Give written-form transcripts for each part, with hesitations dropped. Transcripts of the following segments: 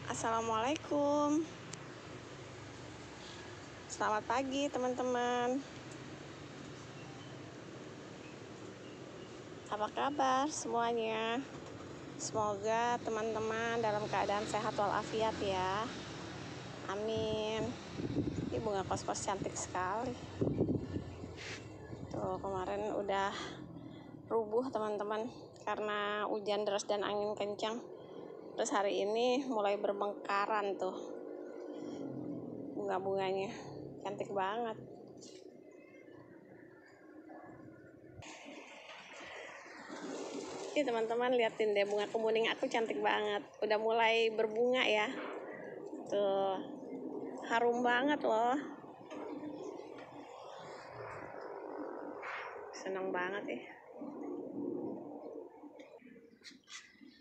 Assalamualaikum. Selamat pagi teman-teman. Apa kabar semuanya? Semoga teman-teman dalam keadaan sehat walafiat ya. Amin. Ini bunga kos-kos cantik sekali. Tuh kemarin udah rubuh teman-teman karena hujan deras dan angin kencang. Terus hari ini mulai bermekaran tuh bunga-bunganya, cantik banget. Ini teman-teman liatin deh, bunga kemuning aku cantik banget, udah mulai berbunga ya. Tuh harum banget loh, seneng banget ya.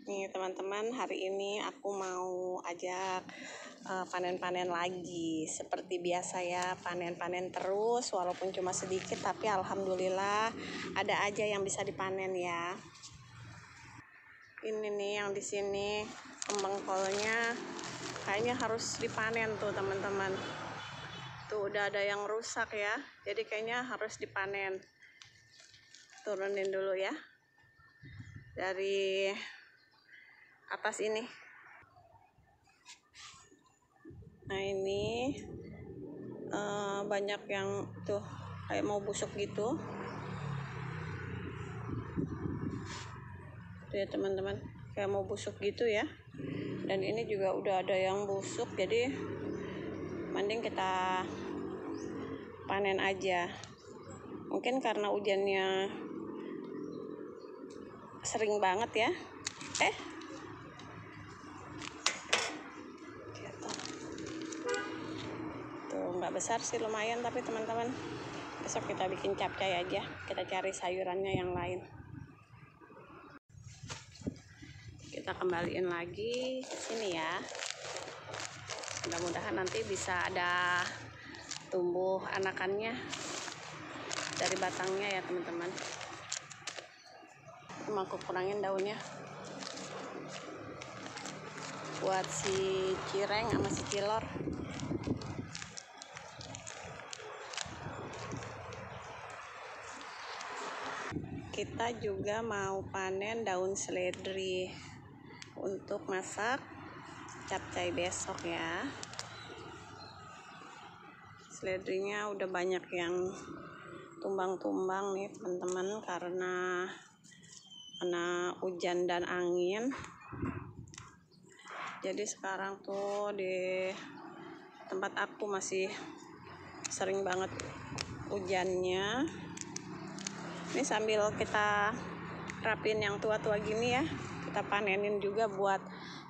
Nih teman-teman, hari ini aku mau ajak panen-panen lagi. Seperti biasa ya, panen-panen terus walaupun cuma sedikit, tapi alhamdulillah ada aja yang bisa dipanen ya. Ini nih yang di sini kembang kolnya kayaknya harus dipanen tuh teman-teman. Tuh udah ada yang rusak ya, jadi kayaknya harus dipanen. Turunin dulu ya dari atas ini. Nah ini banyak yang tuh kayak mau busuk gitu. Tuh ya teman-teman, kayak mau busuk gitu ya. Dan ini juga udah ada yang busuk, jadi mending kita panen aja. Mungkin karena hujannya sering banget ya. Tuh nggak besar sih, lumayan, tapi teman-teman besok kita bikin capcay aja, kita cari sayurannya yang lain. Kita kembaliin lagi ke sini ya, mudah-mudahan nanti bisa ada tumbuh anakannya dari batangnya ya teman-teman. Mau aku kurangin daunnya buat si cireng sama si cilor. Kita juga mau panen daun seledri untuk masak capcay besok ya. Seledrinya udah banyak yang tumbang-tumbang nih teman-teman karena hujan dan angin. Jadi sekarang tuh di tempat aku masih sering banget hujannya. Ini sambil kita rapin yang tua-tua gini ya, kita panenin juga buat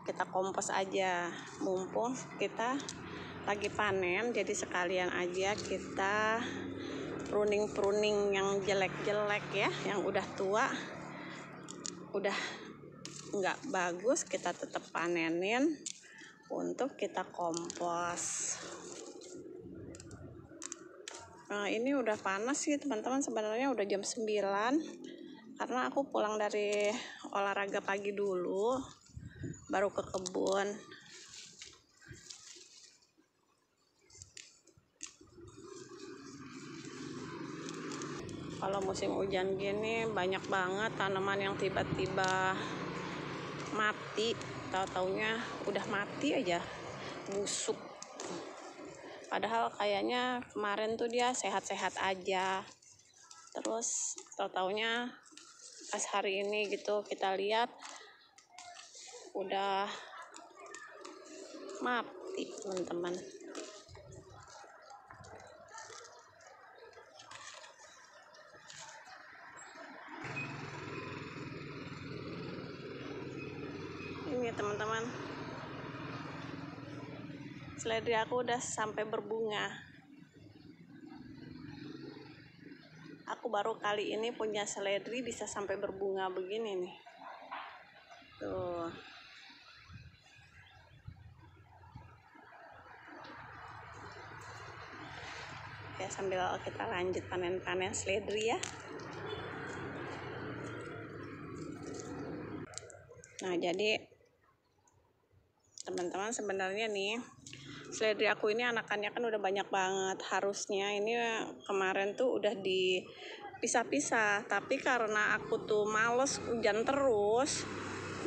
kita kompos aja. Mumpung kita lagi panen, jadi sekalian aja kita pruning yang jelek-jelek ya, yang udah tua, udah nggak bagus, kita tetap panenin untuk kita kompos. Nah ini udah panas sih teman-teman, sebenarnya udah jam 9 karena aku pulang dari olahraga pagi dulu baru ke kebun. Kalau musim hujan gini banyak banget tanaman yang tiba-tiba mati, tahu-taunya udah mati aja, busuk. Padahal kayaknya kemarin tuh dia sehat-sehat aja. Terus tahu-taunya pas hari ini gitu kita lihat udah mati teman-teman. Ini teman-teman, seledri aku udah sampai berbunga. Aku baru kali ini punya seledri bisa sampai berbunga begini nih. Tuh. Ya sambil kita lanjut panen-panen seledri ya. Nah jadi Teman-teman, sebenarnya nih seledri aku ini anakannya kan udah banyak banget. Harusnya ini kemarin tuh udah dipisah-pisah, tapi karena aku tuh males hujan terus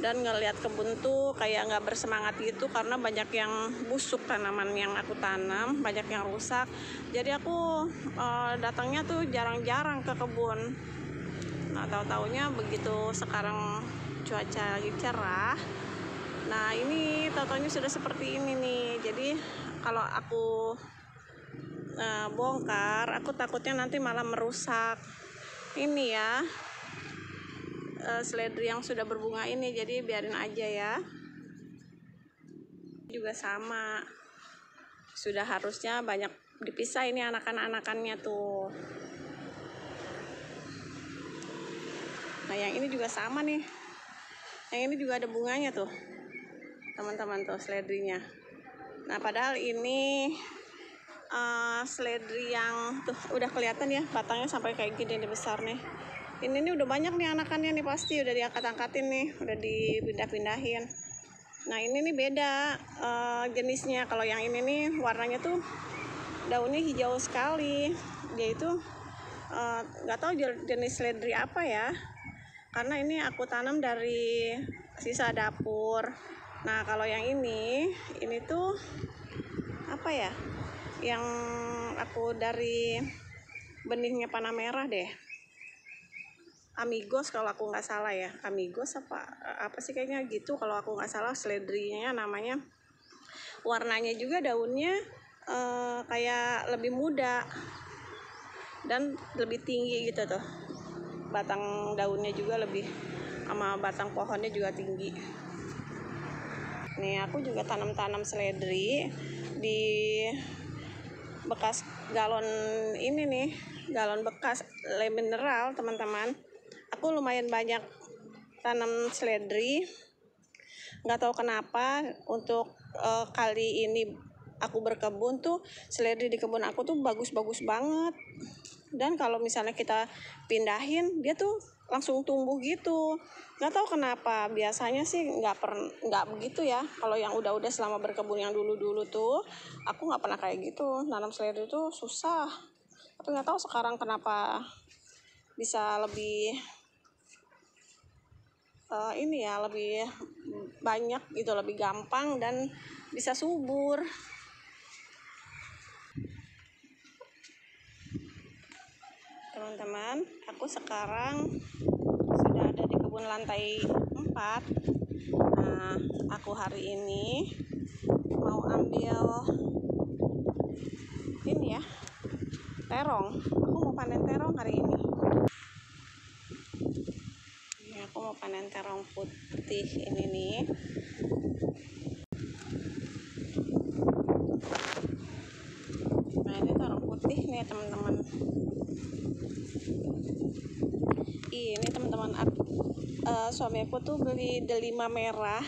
dan ngelihat kebun tuh kayak nggak bersemangat gitu karena banyak yang busuk tanaman yang aku tanam, banyak yang rusak. Jadi aku datangnya tuh jarang-jarang ke kebun. Nah, tahu-taunya begitu sekarang cuaca lagi cerah. Nah, ini tahu-taunya sudah seperti ini nih. Jadi kalau aku bongkar, aku takutnya nanti malah merusak ini ya, seledri yang sudah berbunga ini. Jadi biarin aja ya. Juga sama, sudah harusnya banyak dipisah ini anakan-anakannya tuh. Nah, yang ini juga sama nih. Yang ini juga ada bunganya tuh, teman-teman, tuh seledrinya. Nah, padahal ini seledri yang tuh udah kelihatan ya batangnya sampai kayak gini nih, besar nih. Ini nih udah banyak nih anakannya nih, pasti udah diangkat-angkatin nih, udah dipindah-pindahin. Nah, ini nih beda jenisnya. Kalau yang ini nih warnanya tuh daunnya hijau sekali. Dia itu nggak tahu jenis seledri apa ya, karena ini aku tanam dari sisa dapur. Nah, kalau yang ini tuh apa ya, yang aku dari benihnya panah merah deh, Amigos kalau aku nggak salah ya. Amigos apa sih kayaknya gitu kalau aku nggak salah seledrinya namanya. Warnanya juga daunnya kayak lebih muda dan lebih tinggi gitu tuh. Batang daunnya juga lebih, sama batang pohonnya juga tinggi. Nih, aku juga tanam seledri di bekas galon ini nih, galon bekas le mineral, teman-teman. Aku lumayan banyak tanam seledri. Nggak tahu kenapa untuk kali ini aku berkebun tuh, seledri di kebun aku tuh bagus-bagus banget. Dan kalau misalnya kita pindahin, dia tuh langsung tumbuh gitu. Nggak tahu kenapa, biasanya sih nggak begitu ya. Kalau yang udah selama berkebun yang dulu-dulu tuh, aku nggak pernah kayak gitu. Nanam seledri tuh susah. Tapi nggak tahu sekarang kenapa bisa lebih ini ya, lebih banyak gitu, lebih gampang dan bisa subur. Teman-teman, aku sekarang sudah ada di kebun lantai 4. Nah, aku hari ini mau ambil ini ya, terong. Aku mau panen terong hari ini. Aku mau panen terong putih ini nih. Nah, ini terong putih nih, teman-teman. Ini teman-teman, suami aku tuh beli delima merah.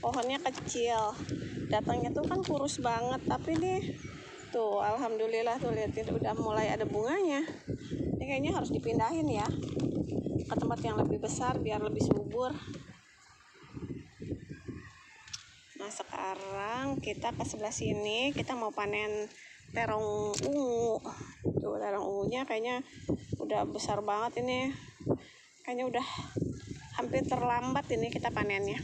Pohonnya kecil, datangnya tuh kan kurus banget, tapi nih tuh alhamdulillah tuh lihatin udah mulai ada bunganya. Ini kayaknya harus dipindahin ya ke tempat yang lebih besar biar lebih subur. Nah, sekarang kita ke sebelah sini, kita mau panen terong ungu. Tuh, terong ungunya kayaknya udah besar banget ini. Kayaknya udah hampir terlambat ini kita panennya.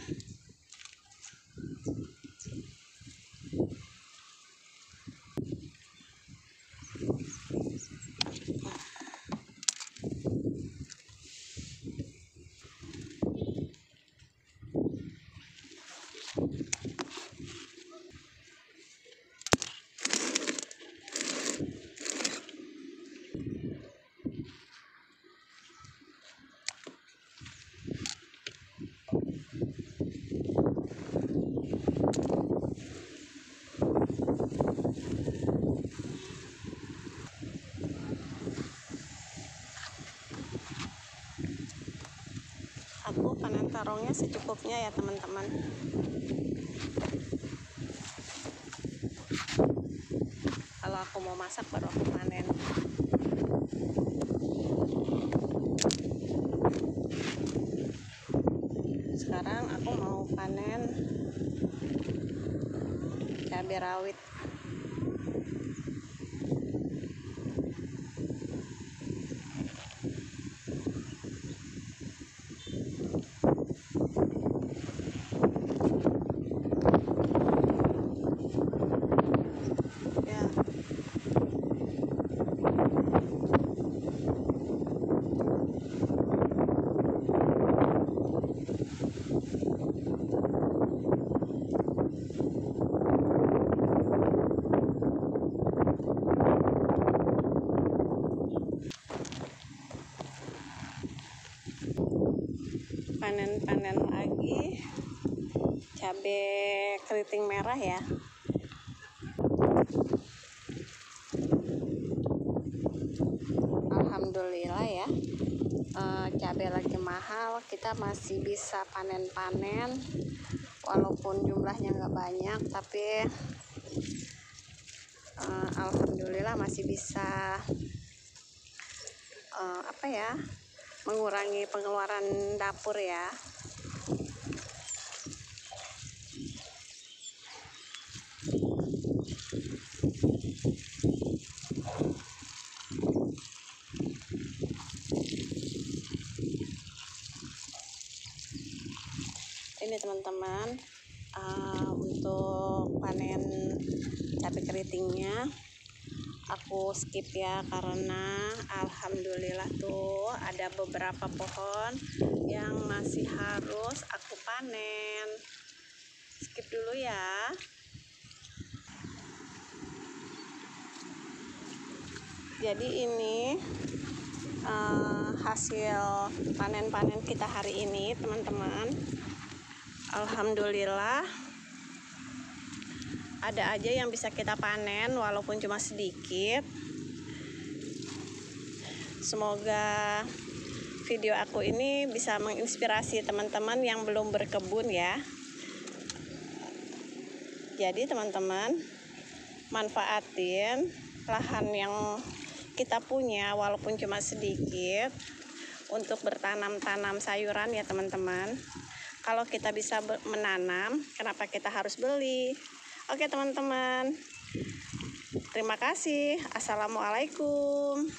Aku panen terongnya secukupnya ya, teman-teman. Kalau aku mau masak baru aku panen. Sekarang aku mau panen cabai rawit. Ya. Panen lagi cabai keriting merah ya. Alhamdulillah ya, cabai lagi mahal, kita masih bisa panen-panen walaupun jumlahnya nggak banyak, tapi alhamdulillah masih bisa mengurangi pengeluaran dapur ya. Ini teman-teman, untuk panen cabai keritingnya aku skip ya, karena alhamdulillah tuh ada beberapa pohon yang masih harus aku panen. Skip dulu ya. Jadi ini hasil panen-panen kita hari ini teman-teman. Alhamdulillah ada aja yang bisa kita panen walaupun cuma sedikit. Semoga video aku ini bisa menginspirasi teman-teman yang belum berkebun ya. Jadi teman-teman, manfaatin lahan yang kita punya walaupun cuma sedikit untuk bertanam-tanam sayuran ya teman-teman. Kalau kita bisa menanam, kenapa kita harus beli? Oke teman-teman, terima kasih. Assalamualaikum.